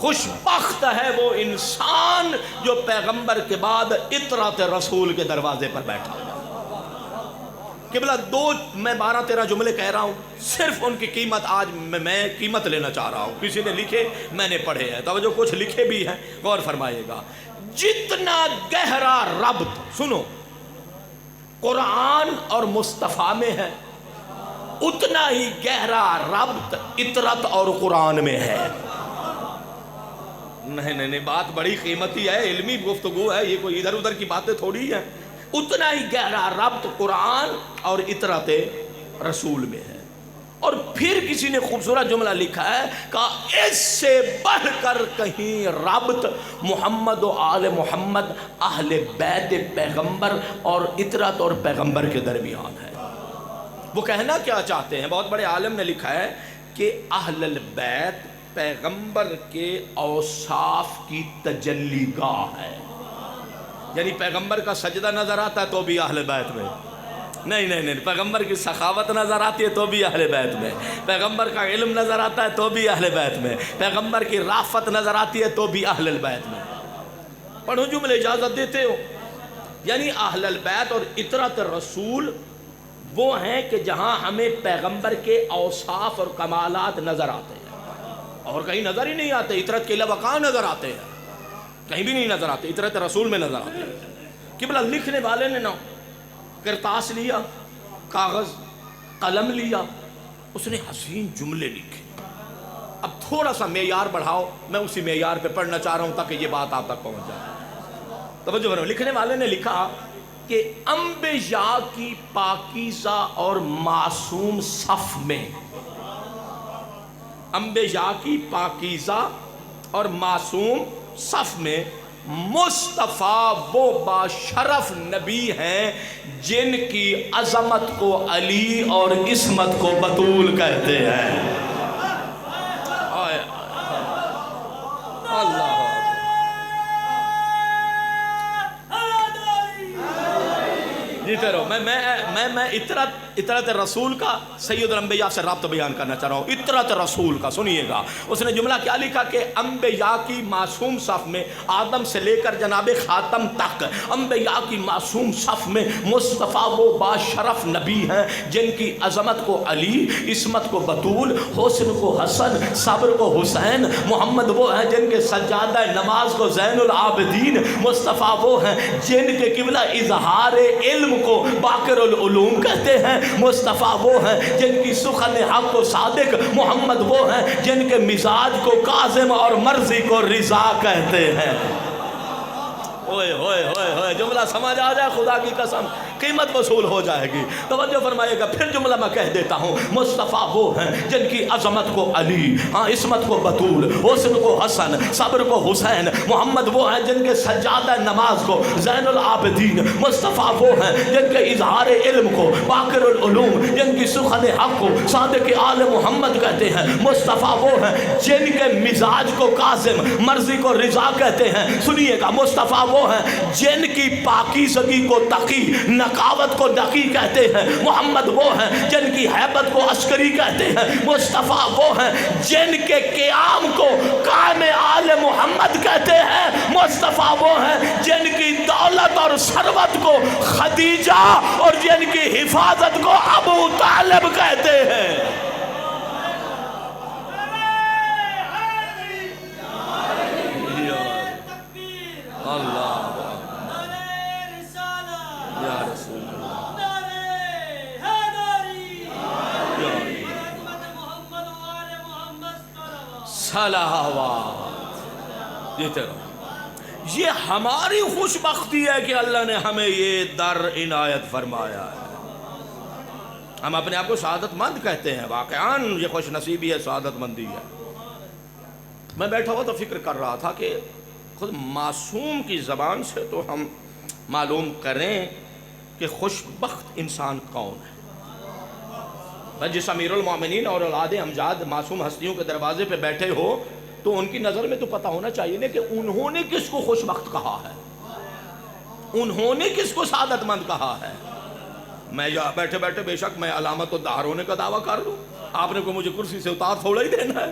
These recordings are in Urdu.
خوش بخت ہے وہ انسان جو پیغمبر کے بعد اطرات رسول کے دروازے پر بیٹھا ہے۔ قبلہ میں 12-13 جملے کہہ رہا ہوں، صرف ان کی قیمت آج میں قیمت لینا چاہ رہا ہوں۔ کسی نے لکھے، میں نے پڑھے ہیں، توجہ کچھ لکھے بھی ہیں، غور فرمائیے گا۔ جتنا گہرا ربط سنو قرآن اور مصطفیٰ میں ہے، اتنا ہی گہرا ربط اطرت اور قرآن میں ہے۔ نہیں بات بڑی قیمتی ہے، علمی گفتگو ہے، یہ کوئی ادھر ادھر کی باتیں تھوڑی ہیں۔ اتنا ہی گہرا ربط قرآن اور اطرت رسول میں ہے۔ اور پھر کسی نے خوبصورت جملہ لکھا ہے کہ اس سے بڑھ کر کہیں ربط محمد و آل محمد، اہل بیت پیغمبر اور اطرت اور پیغمبر کے درمیان ہے۔ وہ کہنا کیا چاہتے ہیں؟ بہت بڑے عالم نے لکھا ہے کہ اہل البیت پیغمبر کے اوصاف کی تجلی گاہ ہے۔ یعنی پیغمبر کا سجدہ نظر آتا ہے تو بھی اہل بیت میں، نہیں، پیغمبر کی سخاوت نظر آتی ہے تو بھی اہل بیت میں، پیغمبر کا علم نظر آتا ہے تو بھی اہل بیت میں، پیغمبر کی رافت نظر آتی ہے تو بھی اہل البیت میں۔ پڑھو جملے اجازت دیتے ہو؟ یعنی اہل البیت اور اطرت رسول وہ ہیں کہ جہاں ہمیں پیغمبر کے اوصاف اور کمالات نظر آتے ہیں، اور کہیں نظر ہی نہیں آتے۔ اطرت کے علاوہ کہاں نظر آتے ہیں؟ کہیں بھی نہیں نظر آتے، اطرت رسول میں نظر آتے ہیں۔ قبلہ لکھنے والے نے نا کرتاس لیا، کاغذ قلم لیا، اس نے حسین جملے لکھے۔ اب تھوڑا سا معیار بڑھاؤ، میں اسی معیار پہ پڑھنا چاہ رہا ہوں تاکہ یہ بات آپ تک پہنچ جائے۔ توجہ کرو، لکھنے والے نے لکھا کہ انبیاء کی پاکیزہ اور معصوم صف میں، انبیاء کی پاکیزہ اور معصوم صف میں مصطفیٰ وہ باشرف نبی ہیں جن کی عظمت کو علی اور عصمت کو بطول کہتے ہیں۔ اللہ جیتے رہو۔ میں اطرت رسول کا سید الانبیاء سے رابطہ بیان کرنا چاہ رہا ہوں۔ اطرت رسول کا سنیے گا، اس نے جملہ کیا لکھا کہ انبیاء کی معصوم صف میں، آدم سے لے کر جناب خاتم تک انبیاء کی معصوم صف میں مصطفیٰ وہ باشرف نبی ہیں جن کی عظمت کو علی، عصمت کو بطول، حسن کو حسن، صبر کو حسین۔ محمد وہ ہیں جن کے سجادہ نماز کو زین العابدین۔ مصطفیٰ وہ ہیں جن کے قبلہ اظہار علم کو باقر العلوم کہتے ہیں۔ مصطفیٰ وہ ہیں جن کی سخن حق و صادق۔ محمد وہ ہیں جن کے مزاج کو کاظم اور مرضی کو رضا کہتے ہیں۔ ہوئے ہوئے ہوئے ہوئے، جملہ سمجھ آ جائے، خدا کی قسم قیمت وصول ہو جائے گی۔ توجہ فرمائیے گا، پھر جملہ میں کہہ دیتا ہوں۔ مصطفیٰ وہ ہیں جن کی عظمت کو علی، عصمت کو بطول، حسن کو حسن، صبر کو حسین۔ محمد وہ ہیں جن کے سجادہ نماز کو زین العابدین۔ مصطفیٰ وہ ہیں جن کے اظہار علم کو باقر العلوم، جن کی سخن حق کو صادق آل محمد کہتے ہیں۔ مصطفیٰ وہ ہیں جن کے مزاج کو کاظم، مرضی کو رضا کہتے ہیں۔ سنیے گا، مصطفیٰ وہ ہیں جن کی پاکیزگی کو تقی، نقاوت کو نقی کہتے ہیں۔ محمد وہ ہیں جن کی ہیبت کو عسکری کہتے ہیں۔ مصطفیٰ وہ ہیں جن کے قیام کو قائم آل محمد کہتے ہیں۔ مصطفیٰ وہ ہیں جن کی دولت اور ثروت کو خدیجہ اور جن کی حفاظت کو ابو طالب کہتے ہیں۔ صلوات دیتے رہو۔ یہ ہماری خوش بختی ہے کہ اللہ نے ہمیں یہ در عنایت فرمایا ہے۔ ہم اپنے آپ کو سعادت مند کہتے ہیں، واقعاً یہ خوش نصیبی ہے، سعادت مندی ہے۔ میں بیٹھا ہوا تو فکر کر رہا تھا کہ خود معصوم کی زبان سے تو ہم معلوم کریں کہ خوش بخت انسان کون ہے۔ جس امیر المومنین اور اولاد امجاد معصوم ہستیوں کے دروازے پہ بیٹھے ہو تو ان کی نظر میں تو پتہ ہونا چاہیے نا کہ انہوں نے کس کو خوش بخت کہا ہے، انہوں نے کس کو سعادت مند کہا ہے۔ میں یہاں بیٹھے بیٹھے بے شک میں علامت الدہر ہونے کا دعویٰ کر لوں، آپ نے کو مجھے کرسی سے اتار تھوڑا ہی دینا ہے۔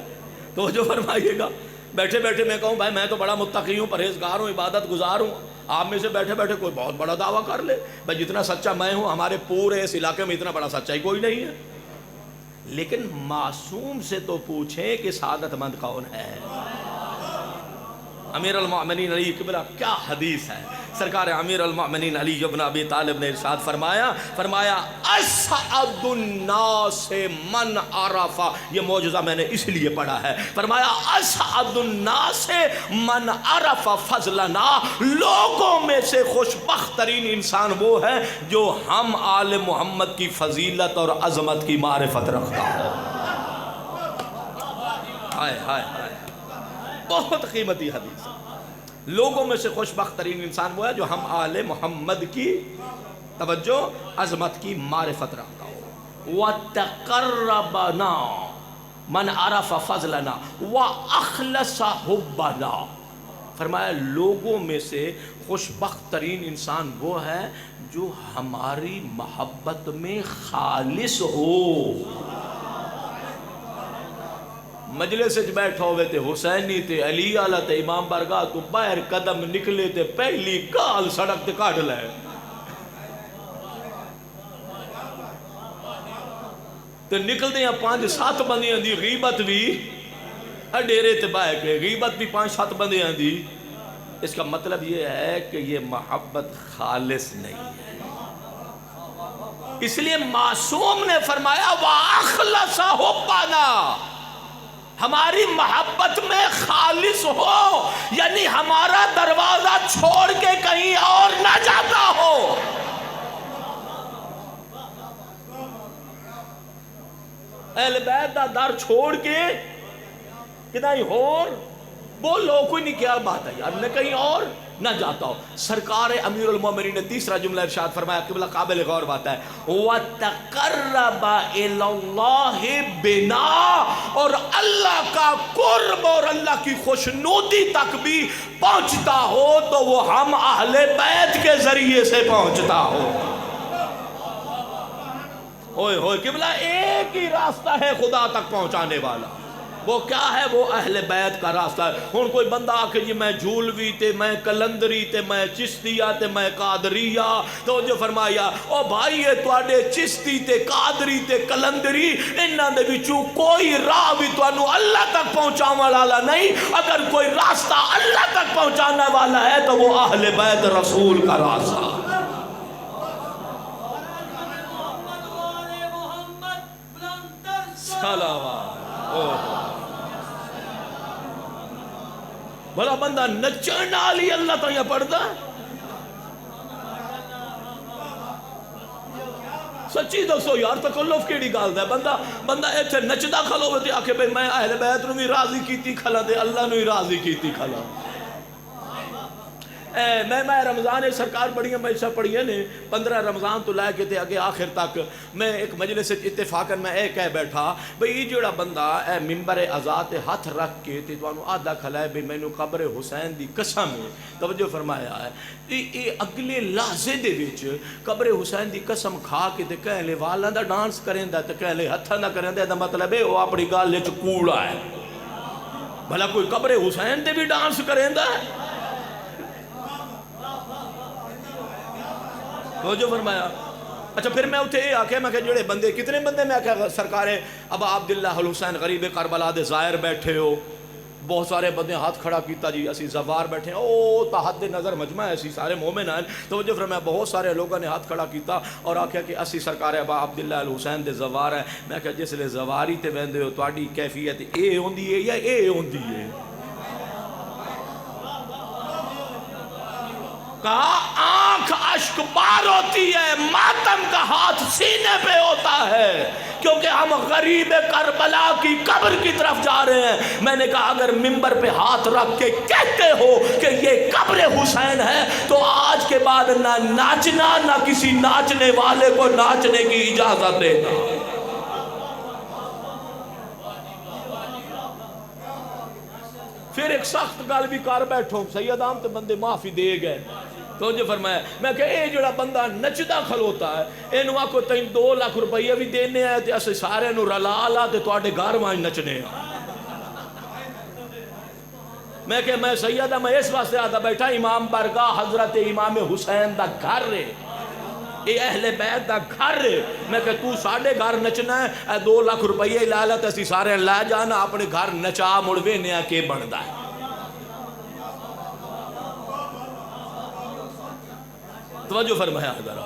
تو جو فرمائیے گا بیٹھے بیٹھے میں کہوں بھائی میں تو بڑا متقی ہوں، پرہیزگار ہوں، عبادت گزار ہوں، آپ میں سے بیٹھے بیٹھے کوئی بہت بڑا دعویٰ کر لے بھائی جتنا سچا میں ہوں ہمارے پورے اس علاقے میں اتنا بڑا سچا ہی کوئی نہیں ہے۔ لیکن معصوم سے تو پوچھیں کہ سعادت مند کون ہے۔ امیر المؤمنین علی قبلہ کیا حدیث ہے، سرکار امیر المؤمنین علی ابن ابی طالب نے ارشاد فرمایا اسعد الناس من عرف، یہ معجزہ میں نے اس لیے پڑھا ہے، فرمایا اسعد الناس من عرف فضلنا، لوگوں میں سے خوشبخت ترین انسان وہ ہے جو ہم آل محمد کی فضیلت اور عظمت کی معرفت رکھتا ہو۔ ہائے ہائے ہائے، بہت قیمتی حدیث ہے۔ لوگوں میں سے خوشبخت ترین انسان وہ ہے جو ہم آل محمد کی توجہ عظمت کی معرفت رکھتا ہو۔ وَتَقَرَّبَنَا مَنْ عَرَفَ فَضْلَنَا وَأَخْلَصَ حُبَّنَا، فرمایا لوگوں میں سے خوشبخت ترین انسان وہ ہے جو ہماری محبت میں خالص ہو۔ مجلس وچ بیٹھو ہوئے تے حسینی تے علی آلہ تے امام بارگاہ تو باہر قدم نکلے تے پہلی گال سڑک تے کاٹ لے، تے نکل دے ہیں 5-7 بندیاں دی غیبت بھی ڈیرے تے باہر کے غیبت بھی 5-7 بندیاں دی، اس کا مطلب یہ ہے کہ یہ محبت خالص نہیں ہے۔ اس لیے معصوم نے فرمایا وَأَخْلَصَ حُبَّنَا، ہماری محبت میں خالص ہو، یعنی ہمارا دروازہ چھوڑ کے کہیں اور نہ جاتا ہو۔ اہل بیت دا در چھوڑ کے کہیں اور بولو، کوئی نہیں، کیا بات ہے یار، نہ کہیں اور نہ جاتا ہو۔ سرکار امیر المومنین نے تیسرا جملہ ارشاد فرمایا، قبلہ قابل غور بات ہے، وَتَقَرَّبَ إِلَى اللَّهِ بِنَا، اور اللہ کا قرب اور اللہ کی خوشنودی تک بھی پہنچتا ہو تو وہ ہم اہل بیت کے ذریعے سے پہنچتا ہو۔ ہوئے ہوئے قبلہ ایک ہی راستہ ہے خدا تک پہنچانے والا، وہ کیا ہے؟ وہ اہل بیت کا راستہ ہے۔ ہن کوئی بندہ آکے جی میں جھولوی تے میں کلندری تے میں چشتیہ تے میں قادریہ، تو جو فرمایا او بھائی یہ تواڈے چشتی تے قادری تے کلندری انہاں دے وچوں کوئی راہ بھی تانوں اللہ تک پہنچاون والا نہیں، اگر کوئی راستہ اللہ تک پہنچانے والا ہے تو وہ اہل بیت رسول کا راستہ۔ بھلا بندہ نچن والی اللہ تو یہ پڑھتا سچی دسو یار، تکلف کیڑی گل ہے؟ بندہ ایتھے نچدا کھلوے تے آکھے بھئی میں اہل بیت نوں بھی راضی کیتی کھلا تے اللہ نوں ہی راضی کیتی کھلا۔ میں رمضان سرکار بڑیاں مجلساں پڑھیاں نے، 15 رمضان تو لے کے تے اگے آخر تک میں ایک مجلس اتفاقاً میں اے کہہ بیٹھا بھئی یہ جڑا بندہ اے ممبر عزا تے ہاتھ رکھ کے تے تانوں آدھا کھلائے بھئی مینوں قبر حسین دی قسم ہے، توجہ فرمایا ہے یہ اگلے لحظے دے وچ قبر حسین دی قسم کھا کے تے کہہ لے والاں دا ڈانس کریندا تے کہہ لے ہتھاں دا کریندا، دا مطلب ہے وہ اپنی گل وچ کوڑا ہے۔ بھلا کوئی قبر حسین تے بھی ڈانس کریندا ہے؟ وہ جو فرمایا اچھا پھر میں اتھے یہ آکھے میں کہ جڑے بندے کتنے بندے میں آکھے سرکار ابا عبداللہ الحسین غریب کربلا دے ظاہر بیٹھے ہو، بہت سارے بندے ہاتھ کھڑا کیتا جی اسی زوار بیٹھے ہیں، او تا حد نظر مجمع ہے، اسی سارے مومن ہیں، تو جو فرمایا بہت سارے لوگوں نے ہاتھ کھڑا کیتا اور آکھیا کہ اسی سرکار ابا عبداللہ الحسین دے زوار ہیں۔ میں کہا جس لے زواری تے ویندے ہو تواڈی کیفیت اے ہوندی ہے یا اے ہوندی ہے؟ کہا آنکھ اشک بار ہوتی ہے، ماتم کا ہاتھ سینے پہ ہوتا ہے، کیونکہ ہم غریب کربلا کی قبر کی طرف جا رہے ہیں۔ میں نے کہا اگر ممبر پہ ہاتھ رکھ کے کہتے ہو کہ یہ قبر حسین ہے تو آج کے بعد نہ ناچنا نہ کسی ناچنے والے کو ناچنے کی اجازت دینا۔ پھر ایک سخت گل بھی کر بیٹھو، سید عام تے بندے معافی دے گئے، تو جو فرمایا میں کہ اے جڑا بندہ نچدا کھلوتا ہے اینو آکھو تین 2 لاکھ روپیہ بھی دینے ہیں تے اسے سارے نو رلا لا تے تواڈے گھر وچ نچنے ہیں۔ میں کہ میں سیدہ میں اس واسطے آتا بیٹھا امام برگاہ حضرت امام حسین دا گھر رے، اے اہل بیت دا گھر رے، میں کہ تو ساڑھے گھر نچنا ہے، اے 2 لاکھ روپیے لالا تسی سارے لے جانا اپنے گھر نچا مڑوے نیا کے بڑھدا ہے۔ توجہ فرمایا ذرا،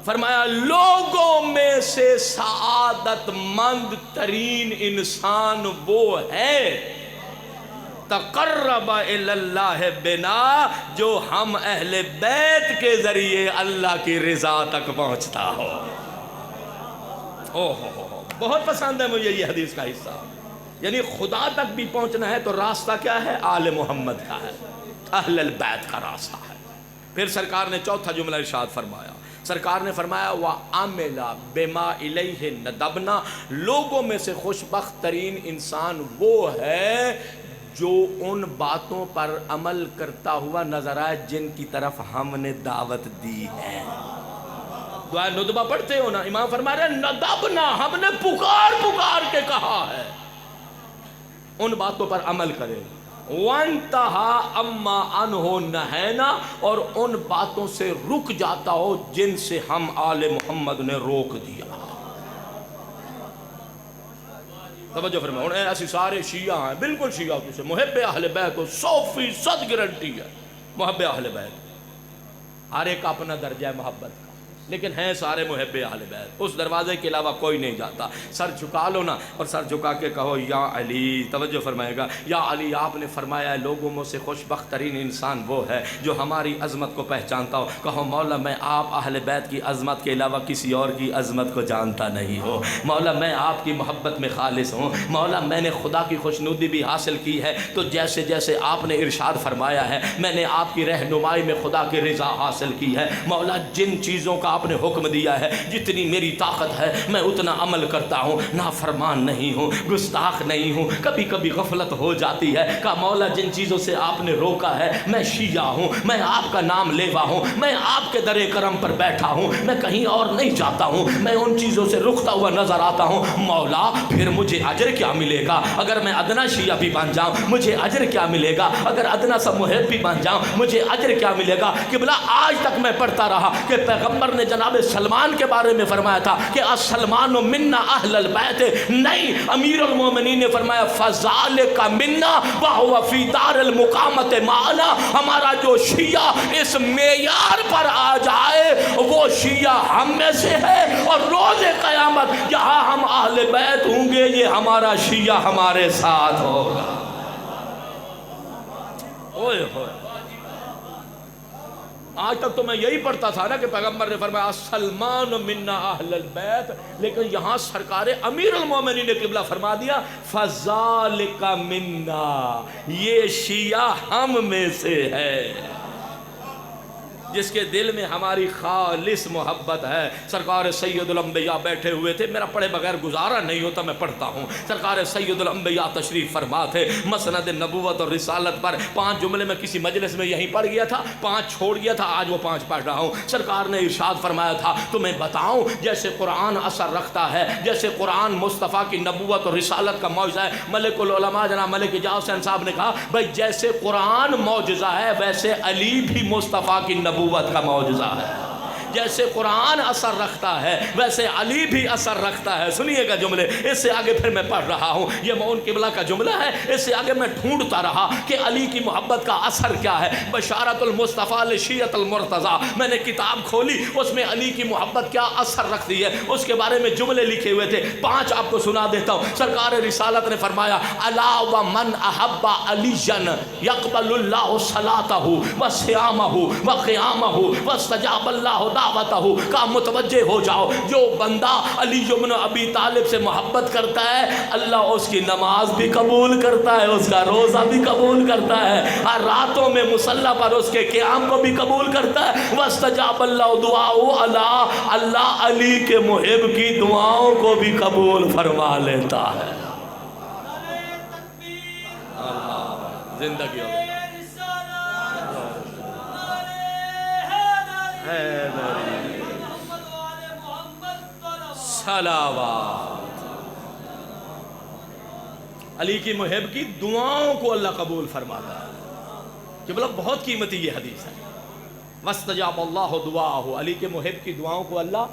فرمایا لوگوں میں سے سعادت مند ترین انسان وہ ہے تقرب الی اللہ بنا، جو ہم اہل بیت کے ذریعے اللہ کی رضا تک پہنچتا ہو۔ بہت پسند ہے مجھے یہ حدیث کا حصہ، یعنی خدا تک بھی پہنچنا ہے تو راستہ کیا ہے؟ آل محمد کا ہے، اہل البیت کا راستہ ہے۔ پھر سرکار نے چوتھا جملہ ارشاد فرمایا، سرکار نے فرمایا وَعَمِلَ بِمَا إِلَيْهِ نَدَبْنَا، لوگوں میں سے خوشبخت ترین انسان وہ ہے جو ان باتوں پر عمل کرتا ہوا نظر آئے جن کی طرف ہم نے دعوت دی ہے۔ دعا ندبہ پڑھتے ہو نا، امام فرما رہے ہیں ندبنا، ہم نے پکار پکار کے کہا ہے، ان باتوں پر عمل کرے۔ وَانْتَهَا أَمَّا عَنْهُ نَهَيْنَا، اور ان باتوں سے رک جاتا ہو جن سے ہم آل محمد نے روک دیا۔ توجہ فرمائے، انہیں ایسی سارے شیعہ ہیں، بالکل شیعہ سے محب اہل بیت ہو، 100% گارنٹی ہے محب اہل بیت، ہر ایک اپنا درجہ ہے محبت کا، لیکن ہیں سارے محب اہل بیت، اس دروازے کے علاوہ کوئی نہیں جاتا۔ سر جھکا لو نا اور سر جھکا کے کہو یا علی، توجہ فرمائے گا، یا علی آپ نے فرمایا ہے لوگوں میں سے خوشبخت ترین انسان وہ ہے جو ہماری عظمت کو پہچانتا ہو۔ کہو مولا میں آپ اہل بیت کی عظمت کے علاوہ کسی اور کی عظمت کو جانتا نہیں ہو، مولا میں آپ کی محبت میں خالص ہوں، مولا میں نے خدا کی خوشنودی بھی حاصل کی ہے، تو جیسے جیسے آپ نے ارشاد فرمایا ہے میں نے آپ کی رہنمائی میں خدا کی رضا حاصل کی ہے، مولا جن چیزوں کا آپ نے حکم دیا ہے جتنی میری طاقت ہے میں اتنا عمل کرتا ہوں، نافرمان نہیں ہوں، گستاخ نہیں ہوں، کبھی کبھی غفلت ہو جاتی ہے، کہا مولا جن چیزوں سے آپ نے روکا ہے میں شیعہ ہوں، میں آپ کا نام لیوا ہوں، میں آپ کے در کرم پر بیٹھا ہوں، میں کہیں اور نہیں جاتا ہوں، میں ان چیزوں سے رکتا ہوا نظر آتا ہوں، مولا پھر مجھے اجر کیا ملے گا؟ اگر میں ادنا شیعہ بھی بن جاؤں مجھے اجر کیا ملے گا؟ اگر ادنا سا محب بھی بن جاؤں مجھے اجر کیا ملے گا؟ قبلہ آج تک میں پڑھتا رہا کہ پیغمبر نے جناب سلمان کے بارے میں فرمایا تھا کہ السلمان منا اہل البیت، نہیں، امیر المومنین نے فرمایا فذالک منا وہو فی دار المقامت معنا، ہمارا جو شیعہ اس معیار پر آ جائے وہ شیعہ ہم میں سے ہے، اور روز قیامت جہاں ہم اہل بیت ہوں گے یہ ہمارا شیعہ ہمارے ساتھ ہوگا۔ اوئے ہوئے، آج تک تو میں یہی پڑھتا تھا نا کہ پیغمبر نے فرمایا سلمان منا اہل البیت، لیکن یہاں سرکار امیر المومنین نے قبلہ فرما دیا فذالک منا، یہ شیعہ ہم میں سے ہے، جس کے دل میں ہماری خالص محبت ہے۔ سرکار سید الانبیاء بیٹھے ہوئے تھے، میرا پڑھے بغیر گزارا نہیں ہوتا، میں پڑھتا ہوں۔ سرکار سید الانبیاء تشریف فرما تھے، مسند نبوت اور رسالت پر 5 جملے میں کسی مجلس میں یہیں پڑھ گیا تھا، 5 چھوڑ گیا تھا، آج وہ 5 پڑھ رہا ہوں۔ سرکار نے ارشاد فرمایا تھا تمہیں بتاؤں جیسے قرآن اثر رکھتا ہے، جیسے قرآن مصطفیٰ کی نبوت اور رسالت کا معجزہ ہے۔ ملک العلماء جناب ملک اجاز حسین صاحب نے کہا بھائی جیسے قرآن معجزہ ہے ویسے علی بھی مصطفیٰ کی نبوت کا معجزہ ہے، جیسے قرآن اثر رکھتا ہے ویسے علی بھی اثر رکھتا ہے۔ سنیے گا جملے، اس سے آگے پھر میں پڑھ رہا ہوں، یہ معون قبلہ کا جملہ ہے، اس سے آگے میں ڈھونڈتا رہا کہ علی کی محبت کا اثر کیا ہے۔ بشارت المصطفیٰ لشیعت المرتضیٰ، میں نے کتاب کھولی، اس میں علی کی محبت کیا اثر رکھتی ہے اس کے بارے میں جملے لکھے ہوئے تھے، 5 آپ کو سنا دیتا ہوں۔ سرکار رسالت نے فرمایا الا ومن احب علی یقبل اللہ صلاتہ وصیامہ وقیامہ واستجاب اللہ دعوتہ، کا متوجہ ہو جاؤ جو بندہ علی بن ابی طالب سے محبت کرتا ہے اللہ اس کی نماز بھی قبول کرتا ہے، اس کا روزہ بھی قبول کرتا ہے، ہر راتوں میں مصلی پر اس کے قیام کو بھی قبول کرتا ہے۔ واستجاب اللہ دعاؤ، اللہ علی کے محب کی دعاؤں کو بھی قبول فرما لیتا ہے۔ زندگی ہو صلوات علی کی محب کی دعاؤں کو اللہ قبول فرماتا ہے کہ بلکہ بہت قیمتی یہ حدیث ہے. وَاسْتَجَابَ اللَّهُ دُعَاءَهُ، علی کے محب کی دعاؤں کو اللہ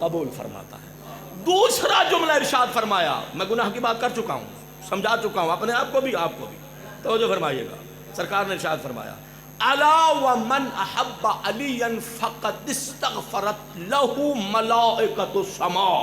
قبول فرماتا ہے. دوسرا جملہ ارشاد فرمایا، میں گناہ کی بات کر چکا ہوں، سمجھا چکا ہوں اپنے آپ کو بھی آپ کو بھی، توجہ فرمائیے گا. سرکار نے ارشاد فرمایا الا ومن احب علیا فقد استغفرت له ملائکۃ السماء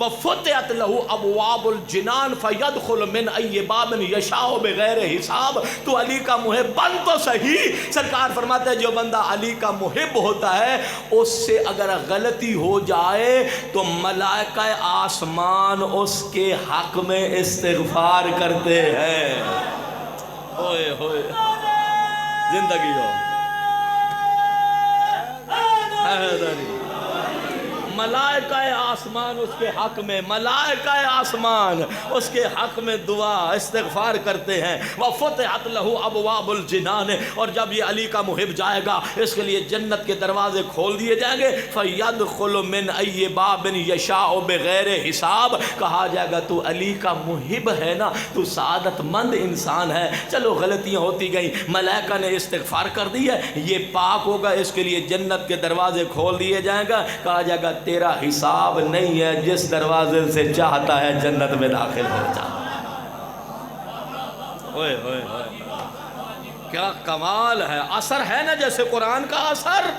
وفتحت له ابواب الجنان فيدخل من ای باب یشاء بغیر حساب. تو علی کا محب بن تو صحیح. سرکار فرماتے ہیں جو بندہ علی کا محب ہوتا ہے اس سے اگر غلطی ہو جائے تو ملائکہ آسمان اس کے حق میں استغفار کرتے ہیں. ہوئے ہوئے زندگی ہو حیدری. ملائکہ آسمان اس کے حق میں، ملائکہ آسمان اس کے حق میں دعا استغفار کرتے ہیں. وَفُتِحَتْ لَهُ أَبْوَابُ الْجِنَانِ، اور جب یہ علی کا محب جائے گا اس کے لیے جنت کے دروازے کھول دیے جائیں گے. فَيَدْخُلُ مِنْ أَيِّ بَابٍ يَشَاءُ بِغَيْرِ حساب. کہا جائے گا تو علی کا محب ہے نا، تو سعادت مند انسان ہے. چلو غلطیاں ہوتی گئیں، ملائکہ نے استغفار کر دی ہے، یہ پاک ہوگا، اس کے لیے جنت کے دروازے کھول دیے جائیں گا. کہا جائے گا تیرا حساب نہیں ہے، جس دروازے سے چاہتا ہے جنت میں داخل ہو جا. اوئے اوئے اوئے کیا کمال ہے. اثر ہے نا جیسے قرآن کا اثر،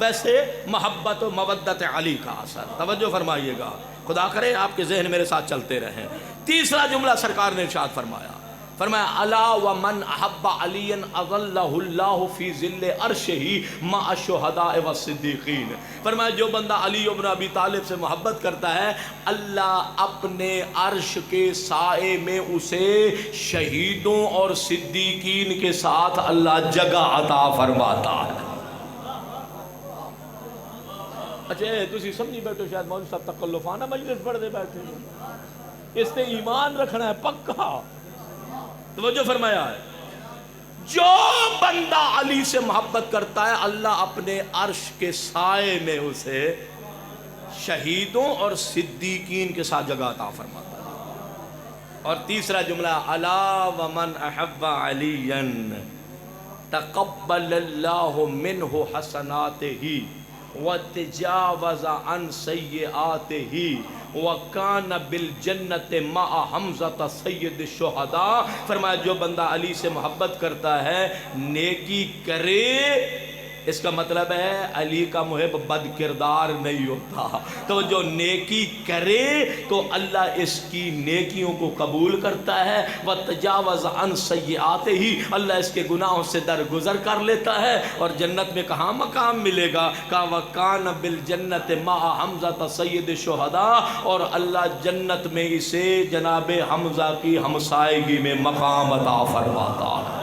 ویسے محبت و مودت علی کا اثر. توجہ فرمائیے گا، خدا کرے آپ کے ذہن میرے ساتھ چلتے رہیں. تیسرا جملہ سرکار نے ارشاد فرمایا الا ومن احب علی اظلہ اللہ فی ظل عرشہ مع الشہداء والصدیقین. فرمایا جو بندہ علی ابن ابی طالب سے محبت کرتا ہے اللہ اپنے عرش کے سائے میں اسے شہیدوں اور صدیقین کے ساتھ اللہ جگہ عطا فرماتا ہے. اچھا تسی سمجھی بیٹھو شاید مولوی صاحب تکلفانہ مجلس پڑھ دے بیٹھے، اس سے ایمان رکھنا ہے پکا. توجہ فرمایا ہے جو بندہ علی سے محبت کرتا ہے اللہ اپنے عرش کے سائے میں اسے شہیدوں اور صدیقین کے ساتھ جگہ عطا فرماتا ہے. اور تیسرا جملہ الا ومن احب علیا تقبل اللہ منہ حسناتہ وتجاوز عن سیئاتہ وَكَانَ بِالْجَنَّةِ مَعَ حَمْزَةَ سَيِّدِ الشُّهَدَاء. فرمایا جو بندہ علی سے محبت کرتا ہے نیکی کرے، اس کا مطلب ہے علی کا محب بد کردار نہیں ہوتا. تو جو نیکی کرے تو اللہ اس کی نیکیوں کو قبول کرتا ہے. وَتَجَاوَزَ عَنْ سَيِّئَاتِهِ، اللہ اس کے گناہوں سے درگزر کر لیتا ہے. اور جنت میں کہاں مقام ملے گا؟ کہا وَكَانَ بِالْجَنَّةِ مَعَ حَمْزَةَ سَيِّدِ الشُّهَدَاء، اور اللہ جنت میں اسے جناب حمزہ کی ہمسائیگی میں مقام عطا فرماتا ہے.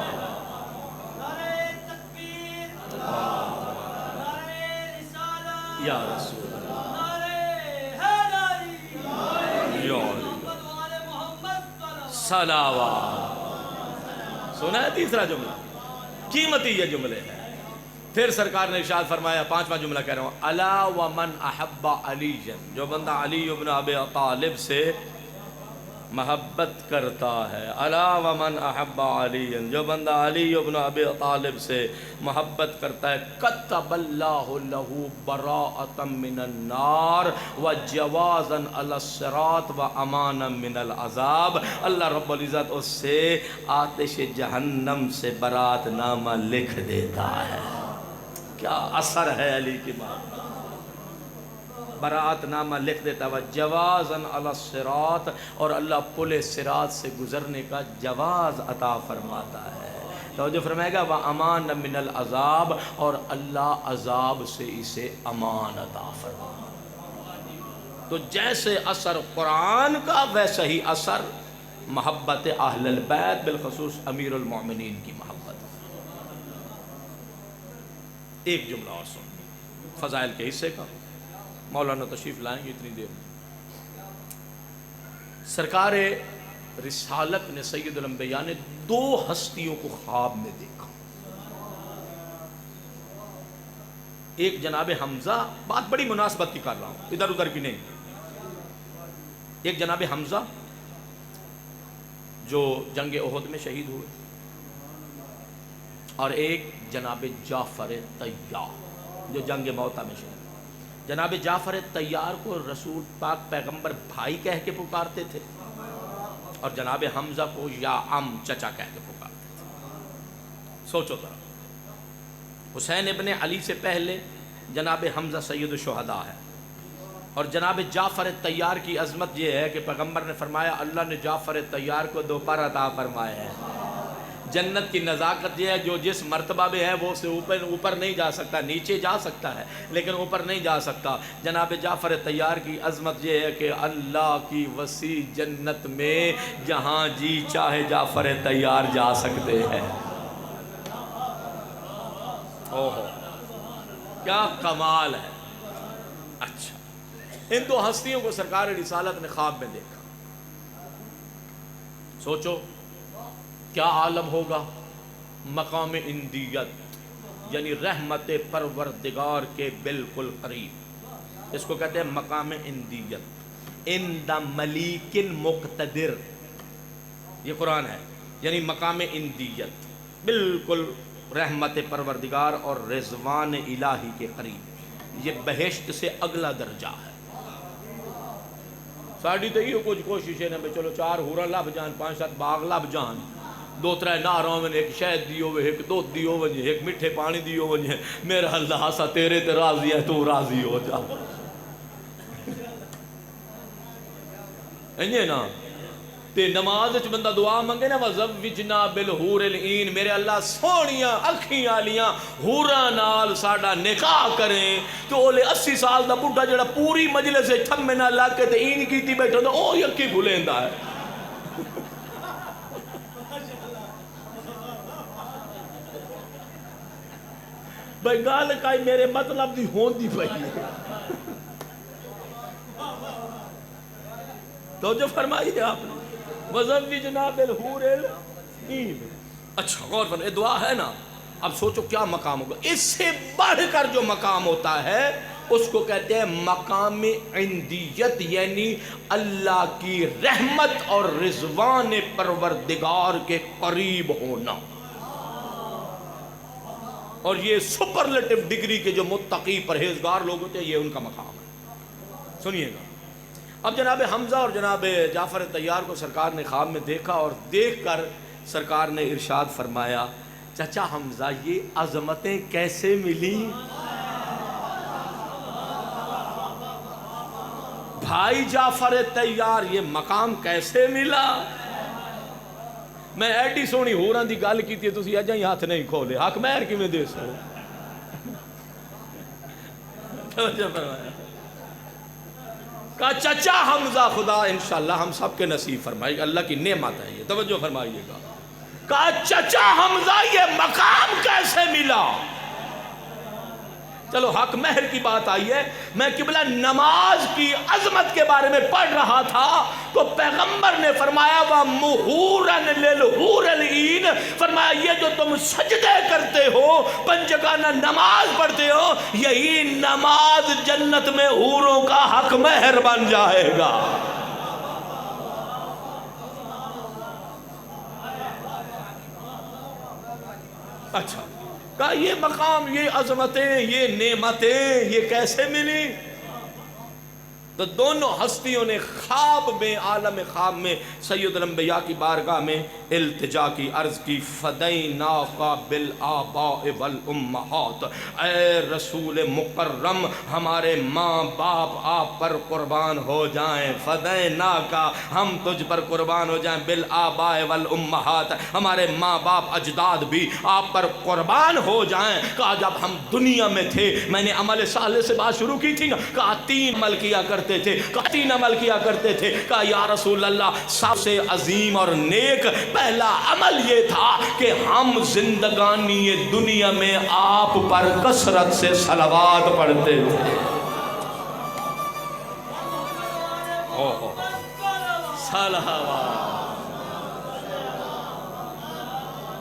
یا رسول صلوات. سنا ہے تیسرا جملہ، قیمتی یہ جملے ہیں. پھر سرکار نے ارشاد فرمایا، پانچواں جملہ کہہ رہا ہوں الا ومن احب علی، جو بندہ علی ابن ابی طالب سے محبت کرتا ہے. الا ومن احب علی، جو بندہ علی ابن ابی طالب سے محبت کرتا ہے کتب اللہ له براءۃ من النار وجوازا علی الصراط وامانا من العذاب. اللہ رب العزت اس سے آتش جہنم سے برات نامہ لکھ دیتا ہے. کیا اثر ہے علی کی محبت، برات نامہ لکھ دیتا ہے. جوازاً علی الصراط، اور اللہ پل صراط سے گزرنے کا جواز عطا فرماتا ہے. توجہ فرمائے گا وَأَمَانًا مِنَ الْعَذَابِ، اور اللہ عذاب سے اسے امان عطا فرماتا ہے. تو جیسے اثر قرآن کا ویسا ہی اثر محبت اہل البیت بالخصوص امیر المومنین کی محبت. ایک جملہ اور سن فضائل کے حصے کا، مولانا تشریف لائیں گے اتنی دیر میں. سرکار رسالت نے سید الانبیاء نے دو ہستیوں کو خواب میں دیکھا. ایک جناب حمزہ، بات بڑی مناسبت کی کر رہا ہوں ادھر ادھر کی نہیں. ایک جناب حمزہ جو جنگ احد میں شہید ہوئے، اور ایک جناب جعفر طیار جو جنگ موتا میں شہید ہوئے۔ جناب جعفر طیار کو رسول پاک پیغمبر بھائی کہہ کے پکارتے تھے، اور جناب حمزہ کو یا عم چچا کہہ کے پکارتے تھے۔ سوچو ذرا، حسین ابن علی سے پہلے جناب حمزہ سید الشہداء ہے، اور جناب جعفر طیار کی عظمت یہ ہے کہ پیغمبر نے فرمایا اللہ نے جعفر طیار کو 2 پر عطا فرمائے ہیں۔ جنت کی نزاکت یہ ہے جو جس مرتبہ میں ہے وہ اسے اوپر نہیں جا سکتا، نیچے جا سکتا ہے لیکن اوپر نہیں جا سکتا۔ جناب جعفر طیار کی عظمت یہ ہے کہ اللہ کی وسیع جنت میں جہاں جی چاہے جعفر طیار جا سکتے ہیں۔ اوہو کیا کمال ہے۔ اچھا، ان 2 ہستیوں کو سرکار رسالت نے خواب میں دیکھا۔ سوچو کیا عالم ہوگا، مقام اندیت یعنی رحمت پروردگار کے بالکل قریب، اس کو کہتے ہیں مقام اندیت، عند ملیک مقتدر، یہ قرآن ہے، یعنی مقام اندیت بالکل رحمت پروردگار اور رضوان الہی کے قریب، یہ بہشت سے اگلا درجہ ہے۔ ساڑی تو یہ کچھ کوشش ہے نا بھئی چلو 4 ہورا لب جان، 5-7 باغ لب جان، 2-3 ناروں میں ایک شہد دیو ہوئے، ایک دودھ دیو ہوئے، ایک میٹھے پانی دیو ہوئے، میرا اللہ سا تیرے تے راضی ہے تو راضی ہو جا۔ انجھے نا تے نماز اچ بندہ دعا منگے نا وَزَوِّجْنَا بِالْحُورِ الْعِین، میرے اللہ سونیاں اکھیاں لیاں حوراں نال ساڈا نکاح کریں، تو اولے 80 سال دا بڈھا جڑا پوری مجلس سے تھمے نہ لگ کے تے این کیتی بیٹھا تو او یکی بھولیندا ہے۔ بھائی گال کائی میرے مطلب دی ہون دی پئی ہے، تو جو فرمائی ہے آپ نے وَزَوِّجْنَا بِالْحُورِ الْعِین۔ اچھا غور فرمائیے، دعا ہے نا، اب سوچو کیا مقام ہوگا، اس سے بڑھ کر جو مقام ہوتا ہے اس کو کہتے ہیں مقام عندیت، یعنی اللہ کی رحمت اور رضوان پروردگار کے قریب ہونا، اور یہ سپرلیٹو ڈگری کے جو متقی پرہیزگار لوگ ہوتے ہیں یہ ان کا مقام ہے۔ سنیے گا، اب جناب حمزہ اور جناب جعفر طیار کو سرکار نے خواب میں دیکھا، اور دیکھ کر سرکار نے ارشاد فرمایا چچا حمزہ یہ عظمتیں کیسے ملی، بھائی جعفر طیار یہ مقام کیسے ملا۔ میں ایڈی سونی ہوراں دی گل کیتی ہے تسی اجاں ہی ہاتھ نہیں کھولے، حق مہر کیویں دے سو۔ توجہ فرمایا، کہا چچا حمزہ خدا انشاءاللہ ہم سب کے نصیب فرمائے گا، اللہ کی نعمت ہے یہ، توجہ فرمائیے گا۔ کہا چچا حمزہ یہ مقام کیسے ملا۔ چلو حق مہر کی بات آئی ہے، میں قبلہ نماز کی عظمت کے بارے میں پڑھ رہا تھا تو پیغمبر نے فرمایا وَمُحُورًا لِلْحُورِ الْعِین، فرمایا یہ جو تم سجدے کرتے ہو، پنجگانہ نماز پڑھتے ہو، یہی نماز جنت میں حوروں کا حق مہر بن جائے گا۔ اچھا، کہا یہ مقام، یہ عظمتیں، یہ نعمتیں یہ کیسے ملی؟ تو دونوں ہستیوں نے خواب میں، عالم خواب میں سید الانبیاء کی بارگاہ میں التجا کی، عرض کی فدیناک بالآباء والامہات، اے رسول مکرم ہمارے ماں باپ آپ پر قربان ہو جائیں، فدیناک ہم تجھ پر قربان ہو جائیں، بالآباء والامہات ہمارے ماں باپ اجداد بھی آپ پر قربان ہو جائیں۔ کہا جب ہم دنیا میں تھے میں نے عمل صالح سے بات شروع کی تھی نا، کہا 3 عمل کیا کرتے تھے، کہا 3 عمل کیا کرتے تھے، کہا یا رسول اللہ سب سے عظیم اور نیک پہلا عمل یہ تھا کہ ہم زندگانی دنیا میں آپ پر کثرت سے صلوات پڑھتے تھے۔ صلوات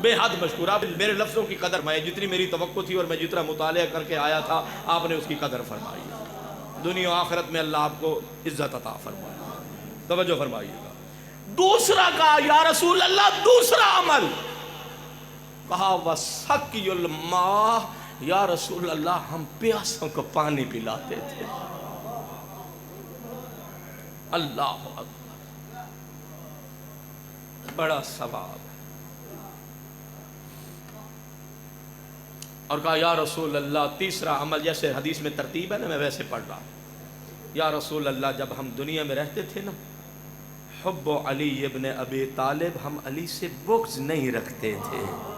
بے حد مشکور، آپ میرے لفظوں کی قدر، میں جتنی میری توقع تھی اور میں جتنا مطالعہ کر کے آیا تھا آپ نے اس کی قدر فرمائی، دنیا و آخرت میں اللہ آپ کو عزت عطا فرمائے۔ توجہ فرمائیے گا، دوسرا کہا یا رسول اللہ دوسرا عمل، کہا وسقی الماء، یا رسول اللہ ہم پیاسوں کو پانی پلاتے تھے۔ اللہ اکبر، بڑا ثواب۔ اور کہا یا رسول اللہ تیسرا عمل، جیسے حدیث میں ترتیب ہے نا، میں ویسے پڑھ رہا، یا رسول اللہ جب ہم دنیا میں رہتے تھے نا، حب علی ابن ابی طالب، ہم علی سے بغض نہیں رکھتے تھے۔